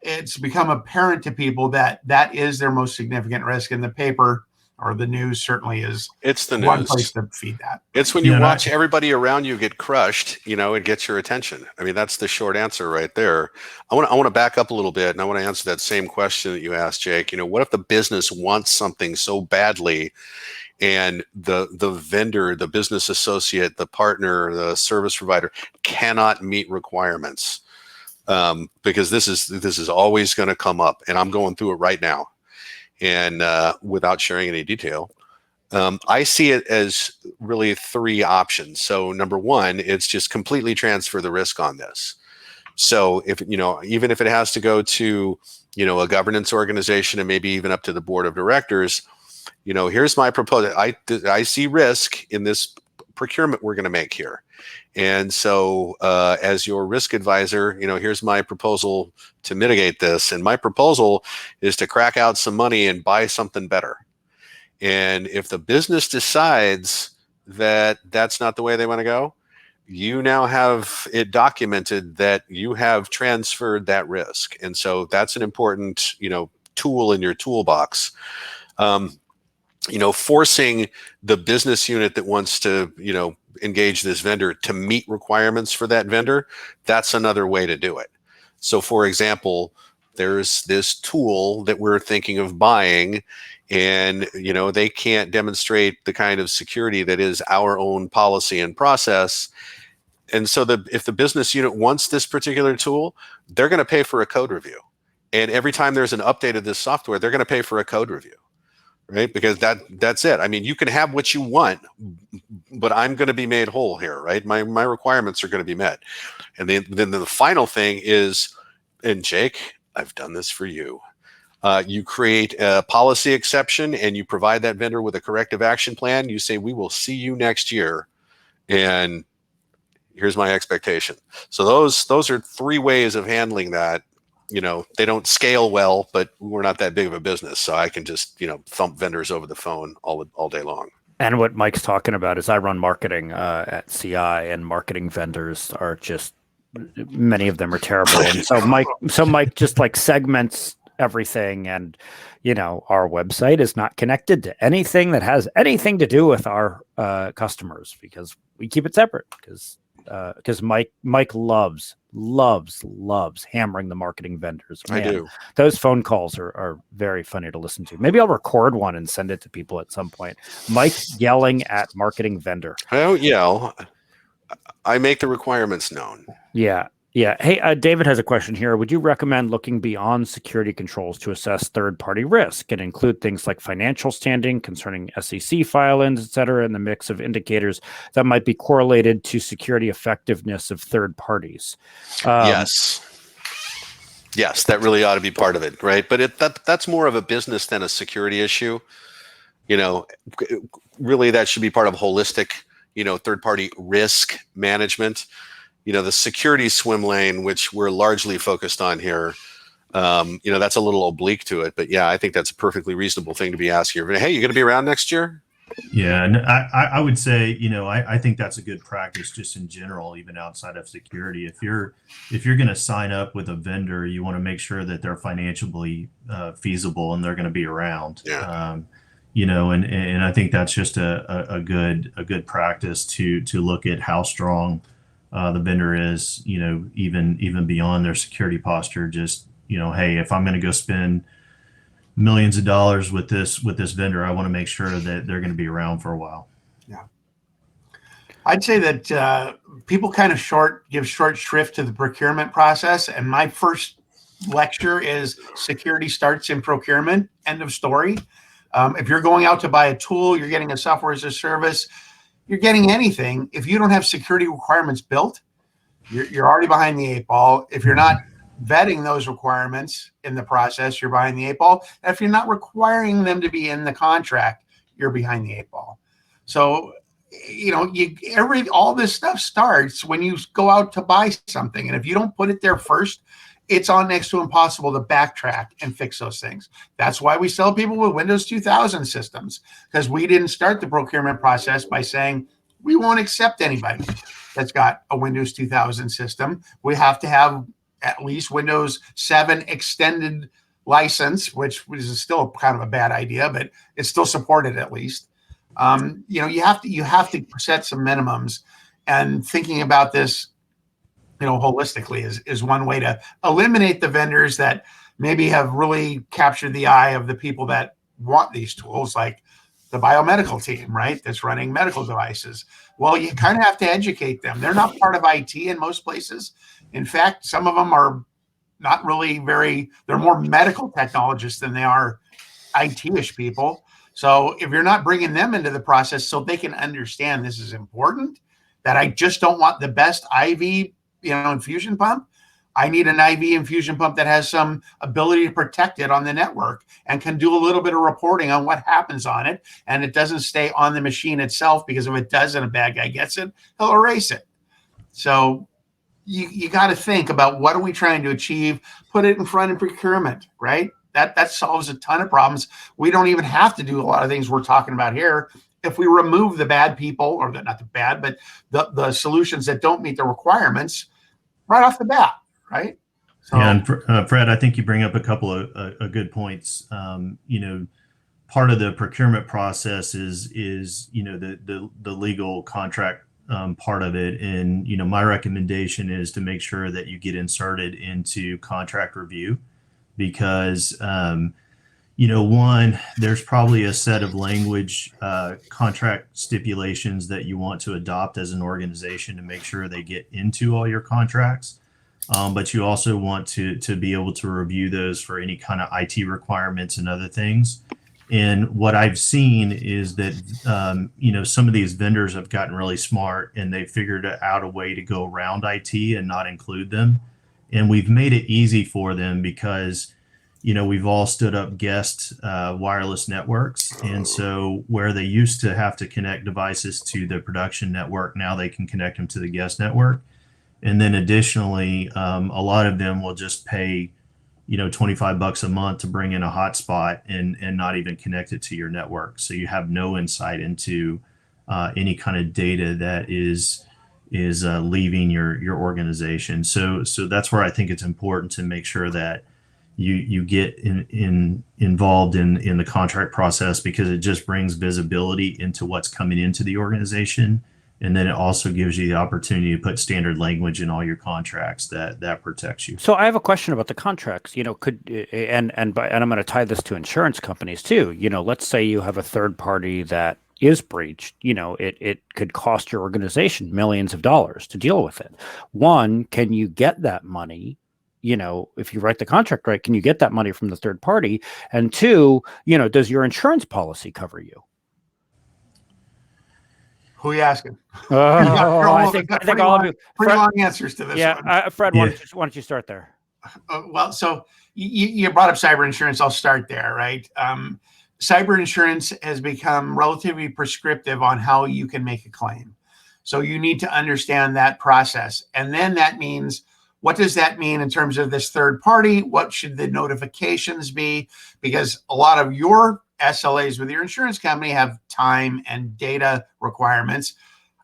C: it's become apparent to people that is their most significant risk. In the paper or the news certainly is.
A: It's the
C: one
A: news.
C: place to feed that.
A: It's when you watch everybody around you get crushed, it gets your attention. I mean, that's the short answer right there. I want to back up a little bit, and I want to answer that same question that you asked, Jake. What if the business wants something so badly, and the vendor, the business associate, the partner, the service provider cannot meet requirements? Because this is always going to come up, and I'm going through it right now, and without sharing any detail. I see it as really three options. So number one, it's just completely transfer the risk on this. So if, even if it has to go to, a governance organization and maybe even up to the board of directors, here's my proposal. I see risk in this procurement we're going to make here. And so as your risk advisor, here's my proposal to mitigate this. And my proposal is to crack out some money and buy something better. And if the business decides that that's not the way they want to go, you now have it documented that you have transferred that risk. And so that's an important, tool in your toolbox. Forcing the business unit that wants to, engage this vendor to meet requirements for that vendor, that's another way to do it. So for example, there's this tool that we're thinking of buying, and they can't demonstrate the kind of security that is our own policy and process. And so if the business unit wants this particular tool, they're going to pay for a code review. And every time there's an update of this software, they're going to pay for a code review, right? Because that's it. I mean, you can have what you want, but I'm going to be made whole here, right? My requirements are going to be met. And then the final thing is, and Jake, I've done this for you. You create a policy exception and you provide that vendor with a corrective action plan. You say, we will see you next year. And here's my expectation. So those are three ways of handling that. They don't scale well, but we're not that big of a business. So I can just, thump vendors over the phone all day long.
B: And what Mike's talking about is I run marketing at CI, and marketing vendors are just, many of them are terrible. And so Mike just like segments everything, and our website is not connected to anything that has anything to do with our customers, because we keep it separate, because Mike loves hammering the marketing vendors. Man,
A: I do.
B: those phone calls are very funny to listen to. Maybe I'll record one and send it to people at some point. Mike yelling at marketing vendor.
A: I don't yell. I make the requirements known.
B: Yeah. Hey, David has a question here. Would you recommend looking beyond security controls to assess third-party risk and include things like financial standing concerning SEC filings, et cetera, in the mix of indicators that might be correlated to security effectiveness of third parties?
A: Yes, that really ought to be part of it, right? But that's more of a business than a security issue. Really, that should be part of holistic, third-party risk management. The security swim lane, which we're largely focused on here, that's a little oblique to it. But yeah, I think that's a perfectly reasonable thing to be asking. Hey, you going to be around next year?
D: Yeah, and I would say, I think that's a good practice just in general, even outside of security. If you're going to sign up with a vendor, you want to make sure that they're financially feasible and they're going to be around.
A: Yeah.
D: And I think that's just a good practice to look at how strong the vendor is, even beyond their security posture. Just, hey, if I'm going to go spend millions of dollars with this vendor, I want to make sure that they're going to be around for a while.
C: Yeah. I'd say that people kind of give short shrift to the procurement process. And my first lecture is security starts in procurement, end of story. If you're going out to buy a tool, you're getting a software as a service, you're getting anything. If you don't have security requirements built, you're already behind the eight ball. If you're not vetting those requirements in the process, you're behind the eight ball. And if you're not requiring them to be in the contract, you're behind the eight ball. So, all this stuff starts when you go out to buy something. And if you don't put it there first, it's on next to impossible to backtrack and fix those things. That's why we sell people with Windows 2000 systems, because we didn't start the procurement process by saying we won't accept anybody that's got a Windows 2000 system. We have to have at least Windows 7 extended license, which is still kind of a bad idea, but it's still supported at least. You have to set some minimums, and thinking about this holistically is one way to eliminate the vendors that maybe have really captured the eye of the people that want these tools, like the biomedical team, right? That's running medical devices. Well, you kind of have to educate them. They're not part of IT in most places. In fact, some of them are not really they're more medical technologists than they are IT-ish people. So if you're not bringing them into the process so they can understand this is important, that I just don't want the best IV infusion pump. I need an IV infusion pump that has some ability to protect it on the network and can do a little bit of reporting on what happens on it. And it doesn't stay on the machine itself, because if it does and a bad guy gets it, he'll erase it. So you got to think about, what are we trying to achieve? Put it in front of procurement, right? That solves a ton of problems. We don't even have to do a lot of things we're talking about here if we remove the bad people, or not the bad, but the solutions that don't meet the requirements right off the bat, right? So,
D: yeah, and Fred, I think you bring up a couple of good points. Part of the procurement process is the legal contract part of it, and my recommendation is to make sure that you get inserted into contract review, because one, there's probably a set of language contract stipulations that you want to adopt as an organization to make sure they get into all your contracts. But you also want to be able to review those for any kind of IT requirements and other things. And what I've seen is that, some of these vendors have gotten really smart, and they figured out a way to go around IT and not include them. And we've made it easy for them, because we've all stood up guest wireless networks. And so where they used to have to connect devices to the production network, now they can connect them to the guest network. And then additionally, a lot of them will just pay $25 a month to bring in a hotspot and not even connect it to your network. So you have no insight into any kind of data that is leaving your organization. So that's where I think it's important to make sure that you get involved in the contract process, because it just brings visibility into what's coming into the organization. And then it also gives you the opportunity to put standard language in all your contracts that protects you.
B: So I have a question about the contracts. And I'm going to tie this to insurance companies too. Let's say you have a third party that is breached. It could cost your organization millions of dollars to deal with it. One, can you get that money? If you write the contract right, can you get that money from the third party? And two, does your insurance policy cover you?
C: Who are you asking?
B: Oh, I think all of you.
C: Pretty long answers to this one.
B: Fred, why don't you start there?
C: Well, so you brought up cyber insurance. I'll start there, right? Cyber insurance has become relatively prescriptive on how you can make a claim. So you need to understand that process. And then that means, what does that mean in terms of this third party? What should the notifications be? Because a lot of your SLAs with your insurance company have time and data requirements.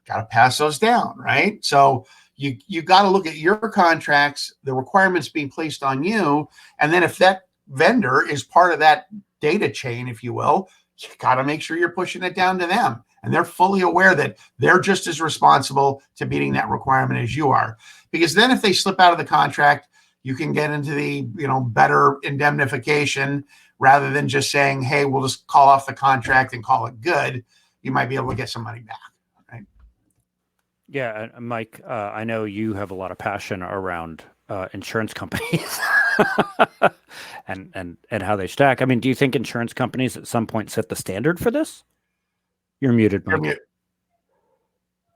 C: Got to pass those down, right? So you got to look at your contracts, the requirements being placed on you, and then if that vendor is part of that data chain, if you will, you got to make sure you're pushing it down to them, and they're fully aware that they're just as responsible to meeting that requirement as you are. Because then if they slip out of the contract, you can get into the better indemnification. Rather than just saying, hey, we'll just call off the contract and call it good, you might be able to get some money back, right?
B: Yeah, Mike, I know you have a lot of passion around insurance companies and how they stack. I mean, do you think insurance companies at some point set the standard for this? You're muted, Mike.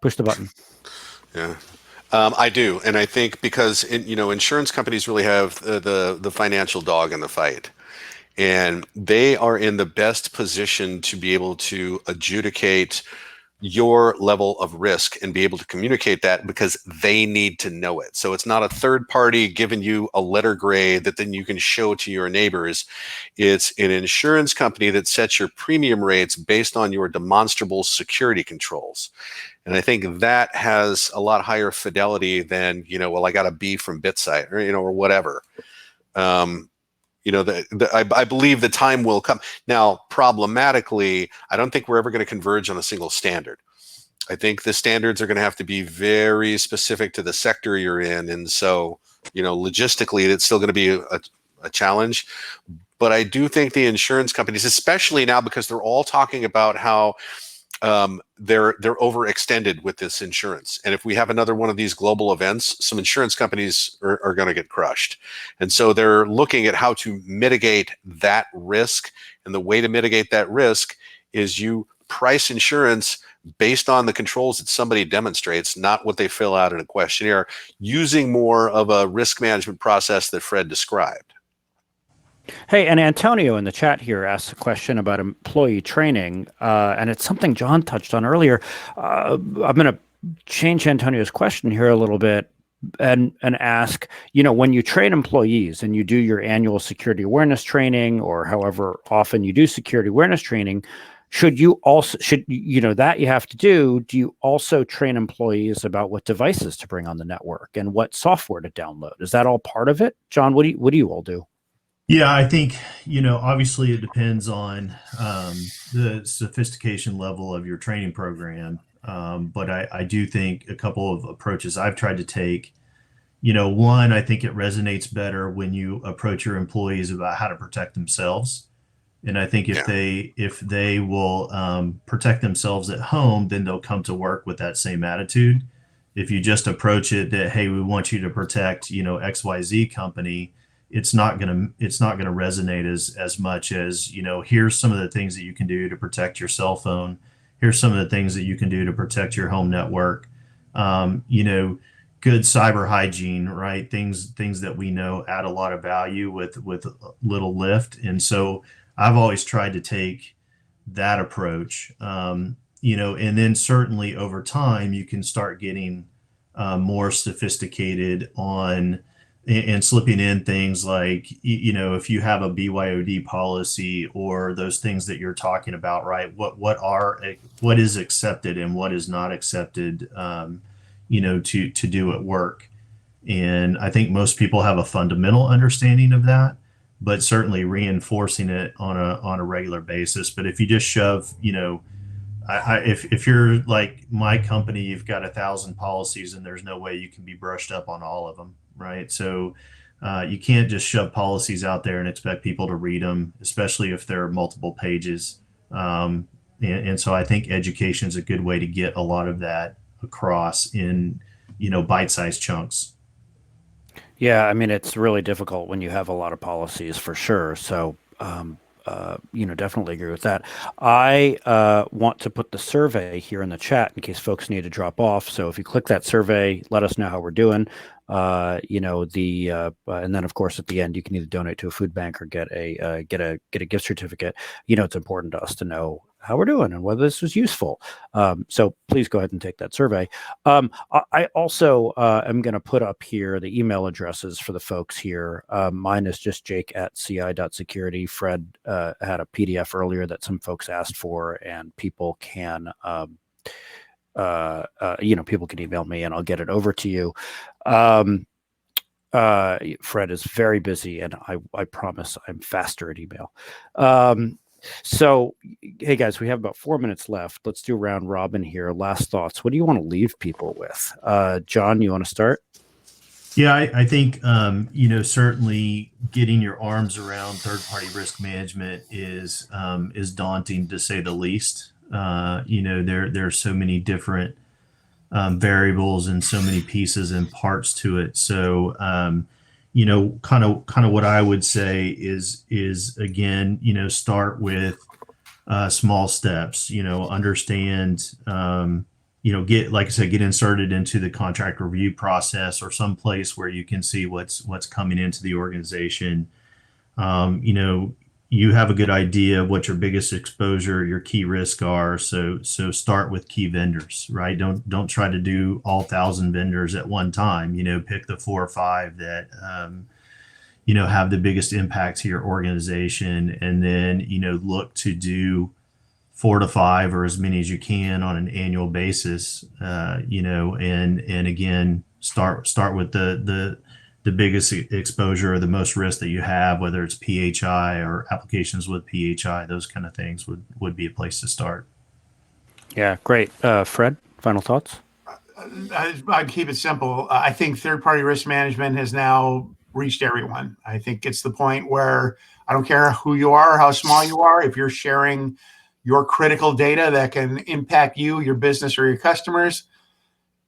B: Push the button.
A: Yeah. I do. And I think because, insurance companies really have the financial dog in the fight. And they are in the best position to be able to adjudicate your level of risk and be able to communicate that, because they need to know it. So it's not a third party giving you a letter grade that then you can show to your neighbors. It's an insurance company that sets your premium rates based on your demonstrable security controls. And I think that has a lot higher fidelity than, I got a B from BitSite or whatever. I believe the time will come. Now, problematically, I don't think we're ever going to converge on a single standard. I think the standards are going to have to be very specific to the sector you're in. And so, logistically, it's still going to be a challenge. But I do think the insurance companies, especially now because they're all talking about how they're overextended with this insurance. And if we have another one of these global events, some insurance companies are going to get crushed. And so they're looking at how to mitigate that risk. And the way to mitigate that risk is you price insurance based on the controls that somebody demonstrates, not what they fill out in a questionnaire, using more of a risk management process that Fred described.
B: Hey, and Antonio in the chat here asked a question about employee training, and it's something John touched on earlier. I'm going to change Antonio's question here a little bit and ask, when you train employees and you do your annual security awareness training, or however often you do security awareness training, do you have to do you also train employees about what devices to bring on the network and what software to download? Is that all part of it? John, what do you all do?
D: Yeah, I think, obviously it depends on the sophistication level of your training program. But I do think a couple of approaches I've tried to take, one, I think it resonates better when you approach your employees about how to protect themselves. And I think if they will protect themselves at home, then they'll come to work with that same attitude. If you just approach it that, hey, we want you to protect, XYZ company, it's not going to resonate as much as, here's some of the things that you can do to protect your cell phone. Here's some of the things that you can do to protect your home network. Good cyber hygiene, right? Things that we know add a lot of value with little lift. And so I've always tried to take that approach, and then certainly over time, you can start getting more sophisticated on and slipping in things like, if you have a BYOD policy or those things that you're talking about, right? What is accepted and what is not accepted, to do at work. And I think most people have a fundamental understanding of that, but certainly reinforcing it on a regular basis. But if you just shove, if you're like my company, you've got 1,000 policies and there's no way you can be brushed up on all of them, right? So you can't just shove policies out there and expect people to read them, especially if they're multiple pages. And so I think education is a good way to get a lot of that across in, bite-sized chunks.
B: Yeah, I mean, it's really difficult when you have a lot of policies for sure. So, definitely agree with that. I want to put the survey here in the chat in case folks need to drop off. So if you click that survey, let us know how we're doing. And then of course at the end you can either donate to a food bank or get a gift certificate. It's important to us to know how we're doing and whether this was useful. So please go ahead and take that survey. I also am going to put up here the email addresses for the folks here. Mine is just jake@ci.security. Fred had a PDF earlier that some folks asked for, and people can people can email me and I'll get it over to you. Fred is very busy, and I promise I'm faster at email. So, hey guys, we have about 4 minutes left. Let's do round robin here. Last thoughts. What do you want to leave people with? John, you want to start?
D: Yeah, I think, certainly getting your arms around third-party risk management is daunting, to say the least. There are so many different variables and so many pieces and parts to it. So, kind of what I would say is again, start with small steps. Understand. Get inserted into the contract review process or some place where you can see what's coming into the organization. You have a good idea of what your biggest exposure, your key risk are. So start with key vendors, right? Don't try to do all 1,000 vendors at one time. Pick the 4 or 5 that have the biggest impact to your organization, and then look to do 4 to 5 or as many as you can on an annual basis. And again, start with the biggest exposure or the most risk that you have, whether it's PHI or applications with PHI, those kind of things would be a place to start.
B: Yeah, great. Fred, final thoughts?
C: I'd keep it simple. I think third-party risk management has now reached everyone. I think it's the point where I don't care who you are, how small you are, if you're sharing your critical data that can impact you, your business, or your customers,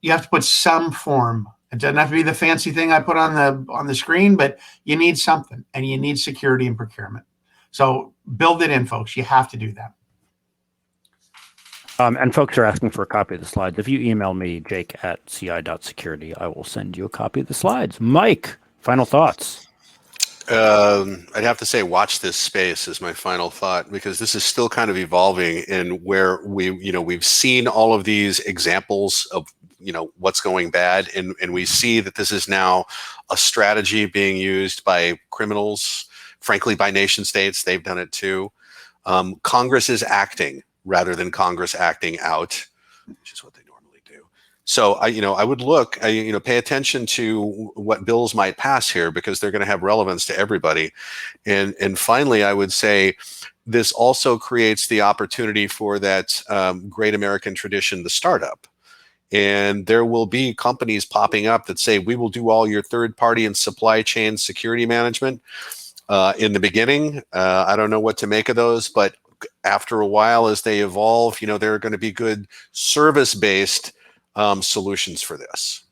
C: you have to put some form. It doesn't have to be the fancy thing I put on the screen, but you need something, and you need security and procurement. So build it in, folks. You have to do that.
B: And folks are asking for a copy of the slides. If you email me, jake@ci.security, I will send you a copy of the slides. Mike, final thoughts?
A: I'd have to say watch this space is my final thought, because this is still kind of evolving in where we've seen all of these examples of what's going bad, and we see that this is now a strategy being used by criminals, frankly by nation states. They've done it too. Congress is acting rather than Congress acting out, which is what they normally do. So I would look, pay attention to what bills might pass here, because they're going to have relevance to everybody. And finally, I would say this also creates the opportunity for that great American tradition, the startup. And there will be companies popping up that say, we will do all your third party and supply chain security management. In the beginning, I don't know what to make of those, but after a while, as they evolve, there are going to be good service-based solutions for this.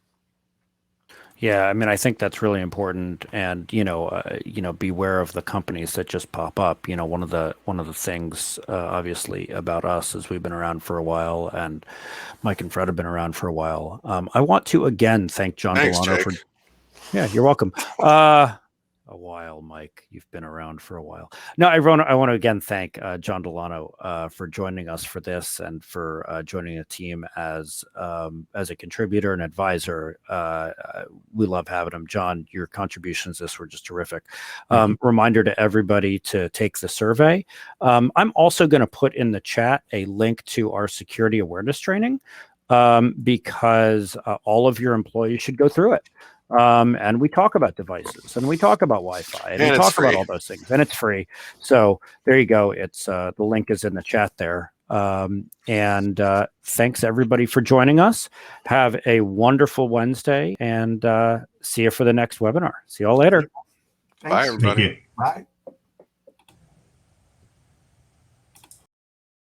B: Yeah, I mean, I think that's really important, and beware of the companies that just pop up. One of the things, obviously, about us is we've been around for a while, and Mike and Fred have been around for a while. I want to again thank John
A: Thanks,
B: Delano
A: Jake.
B: for. Yeah, you're welcome. a while, Mike. You've been around for a while. No, I want to again thank John Delano for joining us for this and for joining the team as a contributor and advisor. We love having him. John, your contributions to this were just terrific. Reminder to everybody to take the survey. I'm also going to put in the chat a link to our security awareness training because all of your employees should go through it. And we talk about devices and we talk about Wi-Fi and we talk about all those things, and it's free. So there you go. It's the link is in the chat there. And thanks everybody for joining us. Have a wonderful Wednesday and see you for the next webinar. See you all later.
C: Thanks.
A: Bye, everybody.
D: Thank you.
C: Bye.